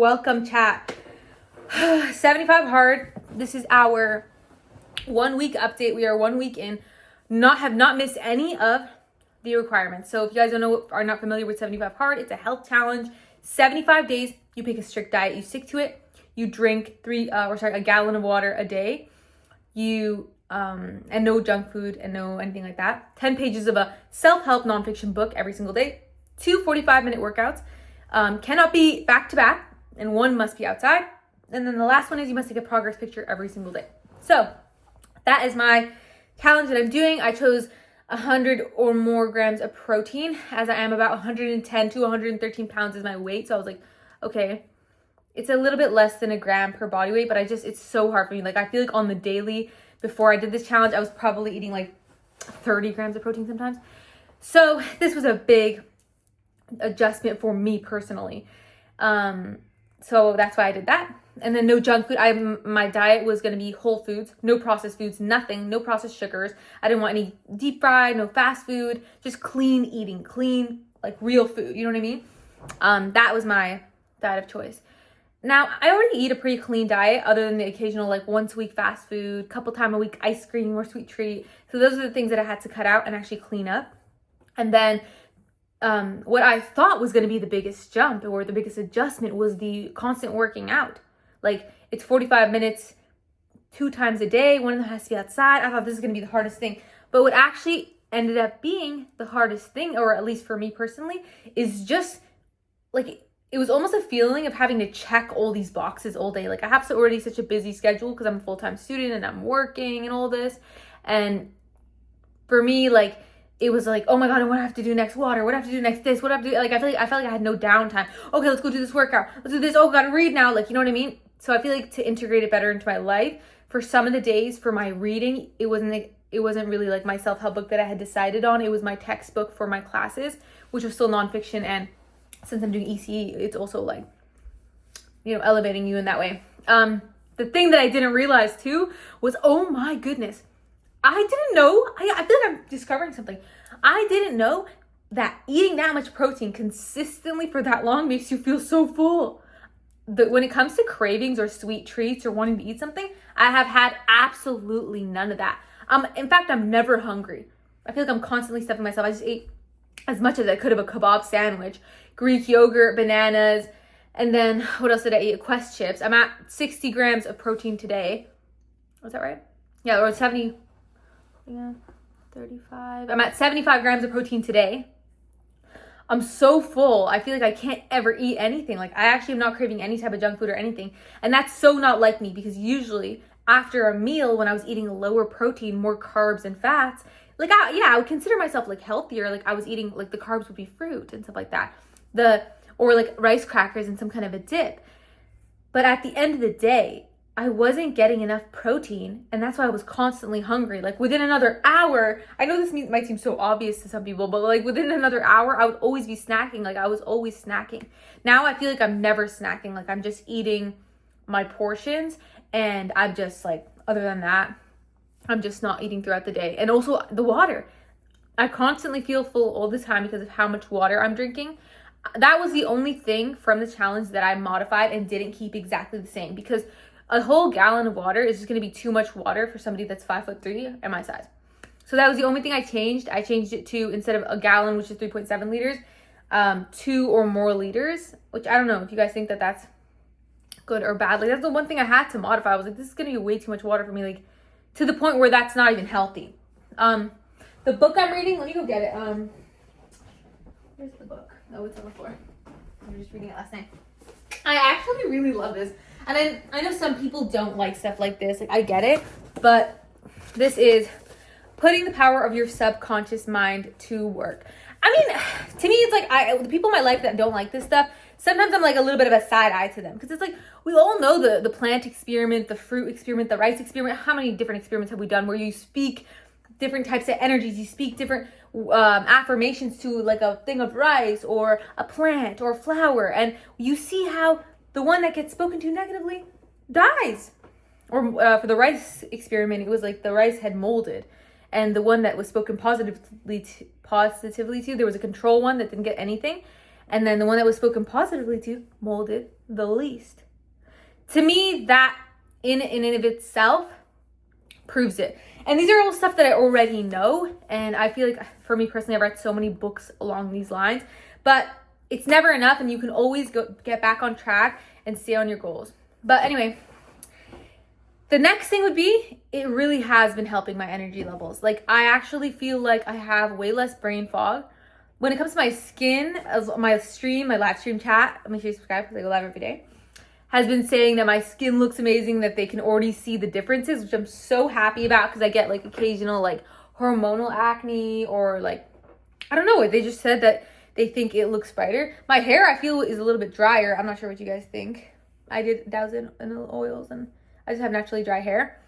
Welcome, chat. 75 hard. This is our 1 week update. We are 1 week in. Have not missed any of the requirements. So if you guys are not familiar with 75 hard, it's a health challenge. 75 days. You pick a strict diet. You stick to it. You drink a gallon of water a day. And no junk food and no anything like that. 10 pages of a self-help nonfiction book every single day. 2 45-minute workouts. Cannot be back to back. And one must be outside. And then the last one is you must take a progress picture every single day. So that is my challenge that I'm doing. I chose 100 or more grams of protein, as I am about 110 to 113 pounds is my weight. So I was like, okay, it's a little bit less than a gram per body weight, but it's so hard for me. Like, I feel like on the daily, before I did this challenge, I was probably eating like 30 grams of protein sometimes. So this was a big adjustment for me personally. So that's why I did that. And then no junk food. My diet was going to be whole foods, no processed foods, nothing, no processed sugars. I didn't want any deep fried, no fast food, just clean eating, clean, like real food. You know what I mean? That was my diet of choice. Now, I already eat a pretty clean diet other than the occasional like once a week fast food, couple time a week ice cream or sweet treat. So those are the things that I had to cut out and actually clean up. And then what I thought was going to be the biggest jump or the biggest adjustment was the constant working out. Like, it's 45 minutes, 2 times a day. One of them has to be outside. I thought this is going to be the hardest thing. But what actually ended up being the hardest thing, or at least for me personally, is just like, it was almost a feeling of having to check all these boxes all day. Like, I have already such a busy schedule because I'm a full-time student and I'm working and all this. And for me, like, it was like, oh my God, what do I have to do next? Water. What do I have to do next? This. What do I have to do? Like, I felt like I had no downtime. Okay, let's go do this workout. Let's do this. Oh, gotta read now. Like, you know what I mean? So I feel like to integrate it better into my life, for some of the days for my reading, it wasn't really like my self-help book that I had decided on. It was my textbook for my classes, which was still nonfiction. And since I'm doing ECE, it's also like, elevating you in that way. The thing that I didn't realize too was, oh my goodness, I didn't know. I feel like I'm discovering something. I didn't know that eating that much protein consistently for that long makes you feel so full. When it comes to cravings or sweet treats or wanting to eat something, I have had absolutely none of that. In fact, I'm never hungry. I feel like I'm constantly stuffing myself. I just ate as much as I could of a kebab sandwich, Greek yogurt, bananas, and then what else did I eat? Quest chips. I'm at 60 grams of protein today. Was that right? Yeah, or 70. Yeah, 35. I'm at 75 grams of protein today. I'm so full. I feel like I can't ever eat anything. Like, I actually am not craving any type of junk food or anything. And that's so not like me, because usually after a meal, when I was eating lower protein, more carbs and fats, like, I would consider myself like healthier. Like, I was eating, like, the carbs would be fruit and stuff like that. Or like rice crackers and some kind of a dip. But at the end of the day, I wasn't getting enough protein, and that's why I was constantly hungry. Like, within another hour, I know this might seem so obvious to some people, but like within another hour, I would always be snacking. Like, I was always snacking. Now I feel like I'm never snacking. Like, I'm just eating my portions, and I'm just like, other than that, I'm just not eating throughout the day. And also the water. I constantly feel full all the time because of how much water I'm drinking. That was the only thing from the challenge that I modified and didn't keep exactly the same, because a whole gallon of water is just going to be too much water for somebody that's 5'3" and my size. So that was the only thing I changed. I changed it to, instead of a gallon, which is 3.7 liters, 2 or more liters, which I don't know if you guys think that that's good or bad. Like, that's the one thing I had to modify. I was like, this is going to be way too much water for me, like, to the point where that's not even healthy. The book I'm reading, let me go get it. Where's the book? Oh, it's on the floor. I was just reading it last night. I actually really love this. And I know some people don't like stuff like this. Like, I get it. But this is Putting the Power of Your Subconscious Mind to Work. I mean, to me, it's like the people in my life that don't like this stuff, sometimes I'm like a little bit of a side eye to them. Because it's like, we all know the plant experiment, the fruit experiment, the rice experiment. How many different experiments have we done where you speak different types of energies? You speak different affirmations to like a thing of rice or a plant or flower. And you see how the one that gets spoken to negatively dies. Or for the rice experiment, it was like the rice had molded. And the one that was spoken positively to, there was a control one that didn't get anything. And then the one that was spoken positively to molded the least. To me, that in and of itself proves it. And these are all stuff that I already know. And I feel like for me personally, I've read so many books along these lines. But it's never enough, and you can always get back on track and stay on your goals. But anyway, the next thing would be, it really has been helping my energy levels. Like, I actually feel like I have way less brain fog. When it comes to my skin, my live stream chat, make sure you subscribe because I go live every day, has been saying that my skin looks amazing, that they can already see the differences, which I'm so happy about because I get like occasional like hormonal acne or like, I don't know, they just said that they think it looks brighter. My hair, I feel, is a little bit drier. I'm not sure what you guys think. I did douse it in the oils and I just have naturally dry hair.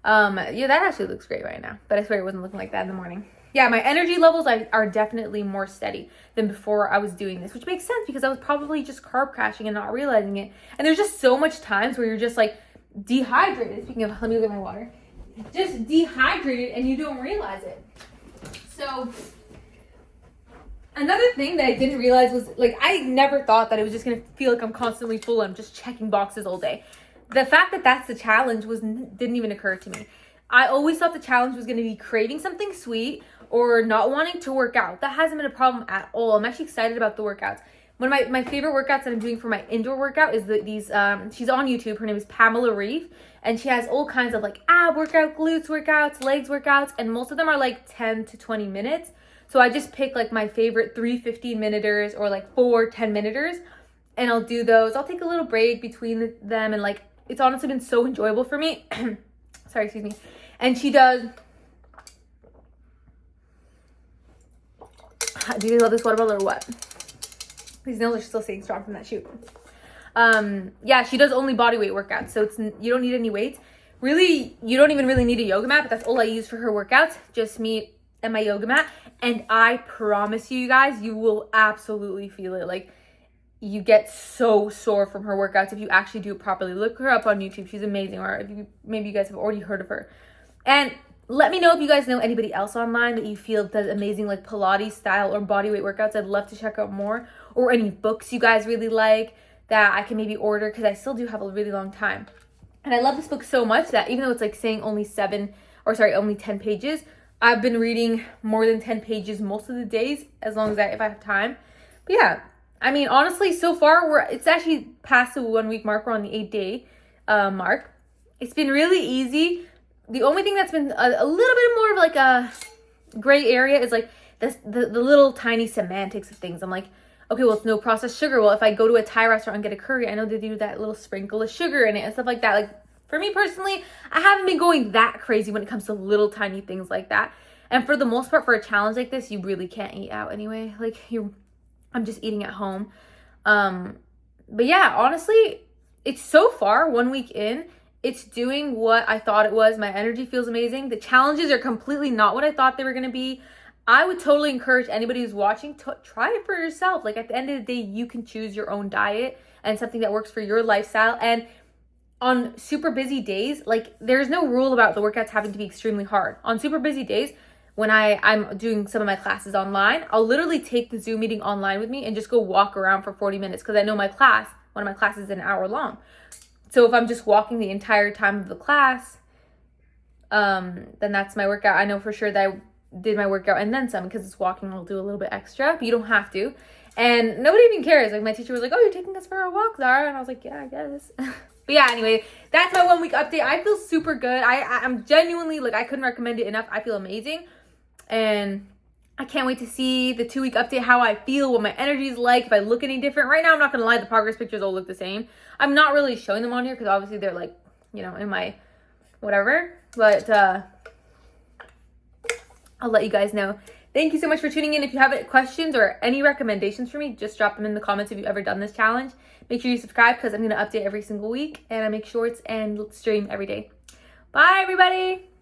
Yeah, that actually looks great right now, but I swear it wasn't looking like that in the morning. Yeah, my energy levels are definitely more steady than before I was doing this, which makes sense because I was probably just carb crashing and not realizing it. And there's just so much times where you're just like dehydrated. Speaking of, let me look at my water. Just dehydrated and you don't realize it. So another thing that I didn't realize was, like, I never thought that it was just going to feel like I'm constantly full and I'm just checking boxes all day. The fact that that's the challenge didn't even occur to me. I always thought the challenge was going to be craving something sweet or not wanting to work out. That hasn't been a problem at all. I'm actually excited about the workouts. One of my favorite workouts that I'm doing for my indoor workout is she's on YouTube. Her name is Pamela Reeve, and she has all kinds of like ab workout, glutes workouts, legs workouts, and most of them are like 10 to 20 minutes. So I just pick like my favorite 3 15-minuters or like 4 10-minuters, and I'll do those. I'll take a little break between them, and like, it's honestly been so enjoyable for me. Sorry, excuse me. And she does. Do you love this water bottle or what? These nails are still staying strong from that shoot. Yeah, she does only body weight workouts, so you don't need any weights. Really, you don't even really need a yoga mat, but that's all I use for her workouts. Just me and my yoga mat. And I promise you guys, you will absolutely feel it. Like, you get so sore from her workouts if you actually do it properly. Look her up on YouTube. She's amazing. Or if maybe you guys have already heard of her. And let me know if you guys know anybody else online that you feel does amazing like Pilates style or bodyweight workouts. I'd love to check out more. Or any books you guys really like that I can maybe order, because I still do have a really long time. And I love this book so much that even though it's like saying only 10 pages, I've been reading more than 10 pages most of the days, as long as if I have time. But yeah, I mean, honestly, so far it's actually past the 1 week mark. We're on the 8-day mark. It's been really easy. The only thing that's been a little bit more of like a gray area is like the little tiny semantics of things. I'm like, okay, well, it's no processed sugar. Well, if I go to a Thai restaurant and get a curry, I know they do that little sprinkle of sugar in it and stuff like that. Like, for me personally, I haven't been going that crazy when it comes to little tiny things like that. And for the most part, for a challenge like this, you really can't eat out anyway. Like, I'm just eating at home. But yeah, honestly, it's so far 1 week in, it's doing what I thought it was. My energy feels amazing. The challenges are completely not what I thought they were going to be. I would totally encourage anybody who's watching to try it for yourself. Like, at the end of the day, you can choose your own diet and something that works for your lifestyle. And on super busy days, like, there's no rule about the workouts having to be extremely hard. On super busy days, when I'm doing some of my classes online, I'll literally take the Zoom meeting online with me and just go walk around for 40 minutes because I know one of my classes is an hour long. So if I'm just walking the entire time of the class, then that's my workout. I know for sure that I did my workout and then some, because it's walking, I'll do a little bit extra, but you don't have to. And nobody even cares. Like, my teacher was like, oh, you're taking us for a walk, Zara? And I was like, yeah, I guess. But yeah, anyway, that's my 1 week update. I feel super good. I'm genuinely, like, I couldn't recommend it enough. I feel amazing. And I can't wait to see the 2 week update, how I feel, what my energy is like, if I look any different. Right now, I'm not going to lie, the progress pictures all look the same. I'm not really showing them on here because obviously they're like, you know, in my whatever. But I'll let you guys know. Thank you so much for tuning in. If you have any questions or any recommendations for me, just drop them in the comments if you've ever done this challenge. Make sure you subscribe because I'm going to update every single week, and I make shorts and stream every day. Bye, everybody.